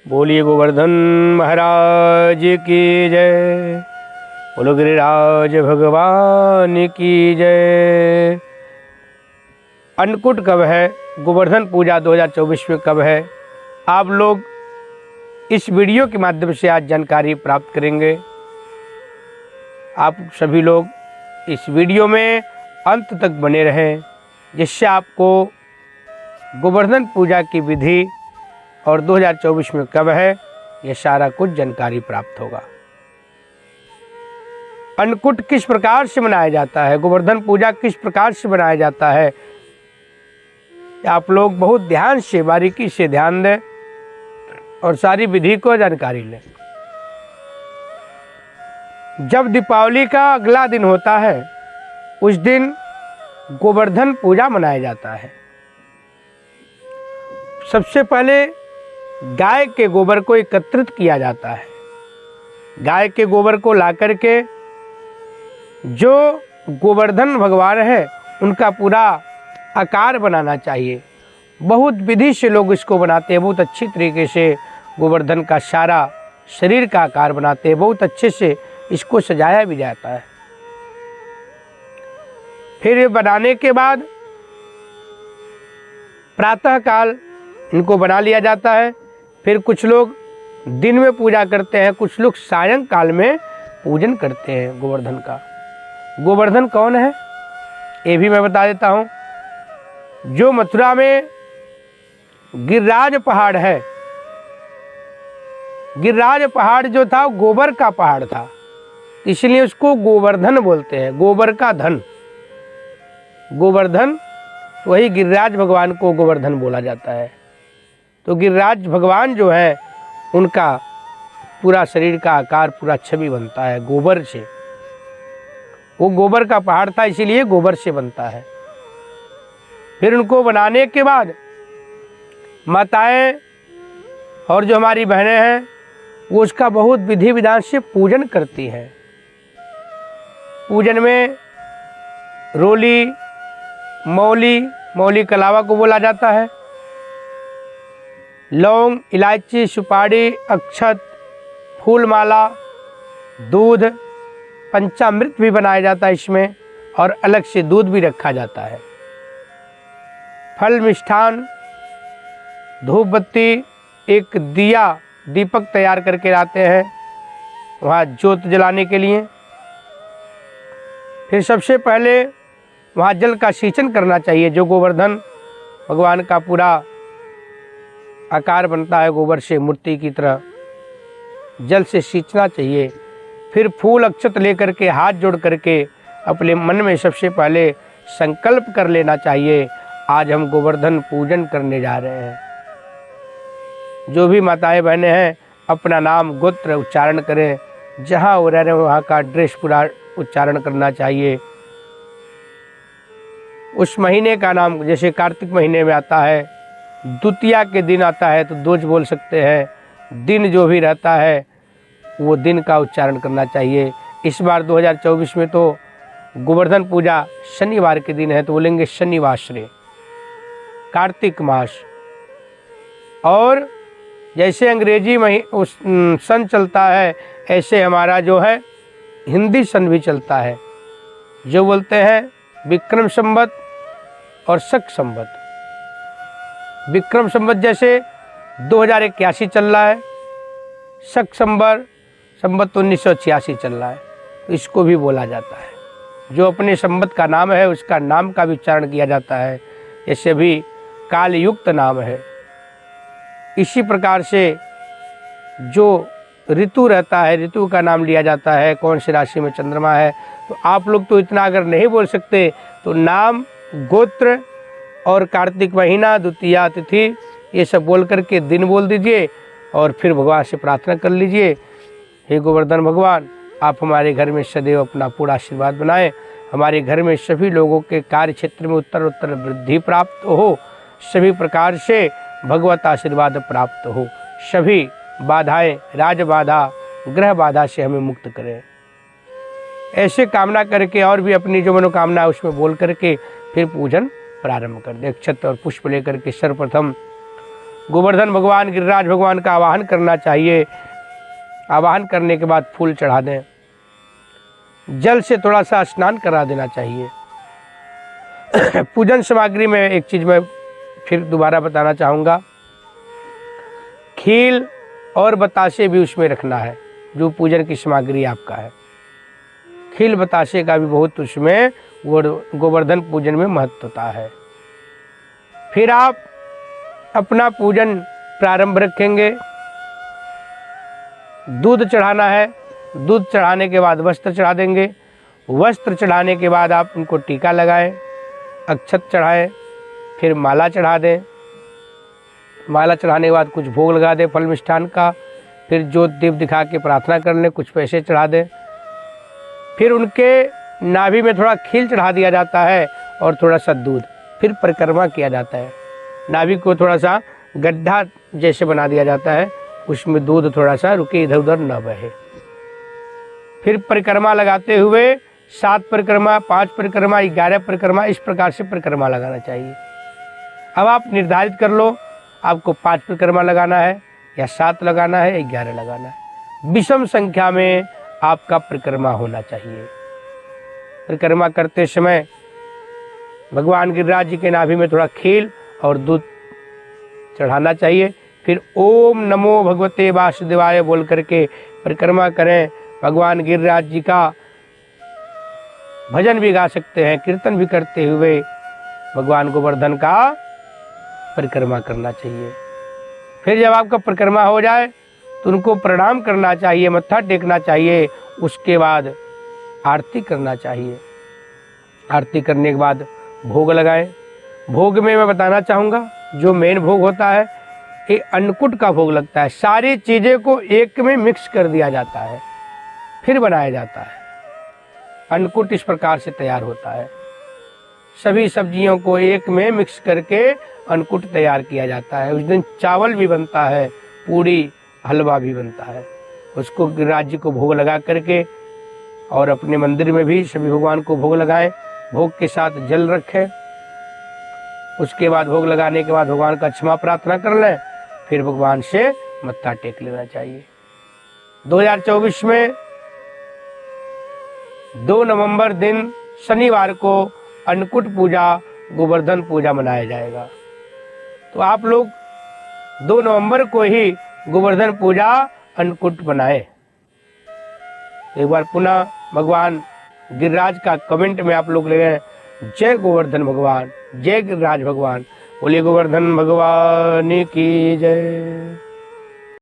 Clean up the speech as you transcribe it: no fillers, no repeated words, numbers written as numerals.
बोलिए गोवर्धन महाराज की जय। बोलो गिरिराज भगवान की जय। अन्नकूट कब है, गोवर्धन पूजा 2024 में कब है, आप लोग इस वीडियो के माध्यम से आज जानकारी प्राप्त करेंगे। आप सभी लोग इस वीडियो में अंत तक बने रहें, जिससे आपको गोवर्धन पूजा की विधि और 2024 में कब है यह सारा कुछ जानकारी प्राप्त होगा। अन्नकूट किस प्रकार से मनाया जाता है, गोवर्धन पूजा किस प्रकार से मनाया जाता है, आप लोग बहुत ध्यान से बारीकी से ध्यान दें और सारी विधि को जानकारी लें। जब दीपावली का अगला दिन होता है उस दिन गोवर्धन पूजा मनाया जाता है। सबसे पहले गाय के गोबर को एकत्रित किया जाता है। गाय के गोबर को लाकर के जो गोवर्धन भगवान है उनका पूरा आकार बनाना चाहिए। बहुत विधि से लोग इसको बनाते हैं, बहुत अच्छी तरीके से गोवर्धन का सारा शरीर का आकार बनाते हैं, बहुत अच्छे से इसको सजाया भी जाता है। फिर ये बनाने के बाद प्रातः काल इनको बना लिया जाता है। फिर कुछ लोग दिन में पूजा करते हैं, कुछ लोग सायंकाल में पूजन करते हैं गोवर्धन का। गोवर्धन कौन है ये भी मैं बता देता हूँ। जो मथुरा में गिरिराज पहाड़ है, गिरिराज पहाड़ जो था वो गोबर का पहाड़ था, इसलिए उसको गोवर्धन बोलते हैं, गोबर का धन। गोवर्धन वही गिरिराज भगवान को गोवर्धन बोला जाता है। तो गिरिराज भगवान जो है उनका पूरा शरीर का आकार, पूरा छवि बनता है गोबर से। वो गोबर का पहाड़ था इसीलिए गोबर से बनता है। फिर उनको बनाने के बाद माताएं और जो हमारी बहनें हैं वो उसका बहुत विधि विधान से पूजन करती हैं। पूजन में रोली, मौली कलावा को बोला जाता है, लौंग, इलायची, सुपारी, अक्षत, फूल माला, दूध, पंचामृत भी बनाया जाता है इसमें, और अलग से दूध भी रखा जाता है। फल, मिष्ठान, धूप बत्ती, एक दिया, दीपक तैयार करके लाते हैं वहाँ ज्योत जलाने के लिए। फिर सबसे पहले वहाँ जल का सिंचन करना चाहिए। जो गोवर्धन भगवान का पूरा आकार बनता है गोबर से मूर्ति की तरह, जल से सींचना चाहिए। फिर फूल अक्षत लेकर के हाथ जोड़ करके अपने मन में सबसे पहले संकल्प कर लेना चाहिए, आज हम गोवर्धन पूजन करने जा रहे हैं। जो भी माताएं बहनें हैं अपना नाम गोत्र उच्चारण करें, जहाँ वो रह रहे हैं वहाँ का एड्रेस पूरा उच्चारण करना चाहिए। उस महीने का नाम, जैसे कार्तिक महीने में आता है, द्वितीया के दिन आता है तो दोज बोल सकते हैं। दिन जो भी रहता है वो दिन का उच्चारण करना चाहिए। इस बार 2024 में तो गोवर्धन पूजा शनिवार के दिन है तो बोलेंगे शनिवासरे, कार्तिक मास। और जैसे अंग्रेजी सन चलता है ऐसे हमारा जो है हिंदी सन भी चलता है, जो बोलते हैं विक्रम संवत और शक संवत। विक्रम संवत जैसे 2081 चल रहा है, शक संवत 1986 चल रहा है, तो इसको भी बोला जाता है। जो अपने संवत का नाम है उसका नाम का भी उच्चारण किया जाता है, ऐसे भी कालयुक्त नाम है। इसी प्रकार से जो ऋतु रहता है, ऋतु का नाम लिया जाता है, कौन सी राशि में चंद्रमा है। तो आप लोग तो इतना अगर नहीं बोल सकते तो नाम, गोत्र और कार्तिक महीना, द्वितीया तिथि ये सब बोल करके दिन बोल दीजिए और फिर भगवान से प्रार्थना कर लीजिए, हे गोवर्धन भगवान आप हमारे घर में सदैव अपना पूरा आशीर्वाद बनाएं, हमारे घर में सभी लोगों के कार्य क्षेत्र में उत्तर उत्तर वृद्धि प्राप्त हो, सभी प्रकार से भगवत आशीर्वाद प्राप्त हो, सभी बाधाएं, राज बाधा, ग्रह बाधा से हमें मुक्त करें। ऐसे कामना करके और भी अपनी जो मनोकामना है उसमें बोल करके फिर पूजन प्रारंभ कर दे। अक्षत और पुष्प लेकर के सर्वप्रथम गोवर्धन भगवान, गिरिराज भगवान का आवाहन करना चाहिए। आवाहन करने के बाद फूल चढ़ा दें, जल से थोड़ा सा स्नान करा देना चाहिए। पूजन सामग्री में एक चीज़ मैं फिर दोबारा बताना चाहूँगा, खील और बताशे भी उसमें रखना है, जो पूजन की सामग्री आपका है। खील बताशे का भी बहुत उसमें गोवर्धन पूजन में महत्व होता है। फिर आप अपना पूजन प्रारंभ रखेंगे। दूध चढ़ाना है, दूध चढ़ाने के बाद वस्त्र चढ़ा देंगे। वस्त्र चढ़ाने के बाद आप उनको टीका लगाएं, अक्षत चढ़ाएं, फिर माला चढ़ा दें। माला चढ़ाने के बाद कुछ भोग लगा दें फल मिष्ठान का। फिर जोत दीप दिखा के प्रार्थना कर लें, कुछ पैसे चढ़ा दें। फिर उनके नाभि में थोड़ा खील चढ़ा दिया जाता है और थोड़ा सा दूध। फिर परिक्रमा किया जाता है, नाभि को थोड़ा सा गड्ढा जैसे बना दिया जाता है, उसमें दूध थोड़ा सा रुके, इधर उधर न बहे। फिर परिक्रमा लगाते हुए 7 परिक्रमा, 5 परिक्रमा, 11 परिक्रमा, इस प्रकार से परिक्रमा लगाना चाहिए। अब आप निर्धारित कर लो, आपको 5 परिक्रमा लगाना है या 7 लगाना है या 11 लगाना है। विषम संख्या में आपका परिक्रमा होना चाहिए। परिक्रमा करते समय भगवान गिरिराज जी के नाभि में थोड़ा खील और दूध चढ़ाना चाहिए। फिर ओम नमो भगवते वासुदेवाय बोल करके परिक्रमा करें। भगवान गिरिराज जी का भजन भी गा सकते हैं, कीर्तन भी करते हुए भगवान गोवर्धन का परिक्रमा करना चाहिए। फिर जब आपका परिक्रमा हो जाए तो उनको प्रणाम करना चाहिए, मत्था टेकना चाहिए। उसके बाद आरती करना चाहिए। आरती करने के बाद भोग लगाएं। भोग में मैं बताना चाहूँगा, जो मेन भोग होता है ये अन्नकूट का भोग लगता है। सारी चीज़ें को एक में मिक्स कर दिया जाता है, फिर बनाया जाता है। अन्नकूट इस प्रकार से तैयार होता है। सभी सब्जियों को एक में मिक्स करके अन्नकूट तैयार किया जाता है। उस दिन चावल भी बनता है, पूड़ी, हलवा भी बनता है। उसको गिरिराज जी को भोग लगा करके और अपने मंदिर में भी सभी भगवान को भोग लगाएं। भोग के साथ जल रखें। उसके बाद भोग लगाने के बाद भगवान का क्षमा प्रार्थना कर लें। फिर भगवान से मत्था टेक लेना चाहिए। 2024 में 2 नवंबर दिन शनिवार को अन्नकूट पूजा, गोवर्धन पूजा मनाया जाएगा। तो आप लोग 2 नवंबर को ही गोवर्धन पूजा अन्नकूट बनाएं। एक बार पुनः भगवान गिरिराज का कमेंट में आप लोग ले जय गोवर्धन भगवान, जय गिरिराज भगवान। बोलिए गोवर्धन भगवान की जय।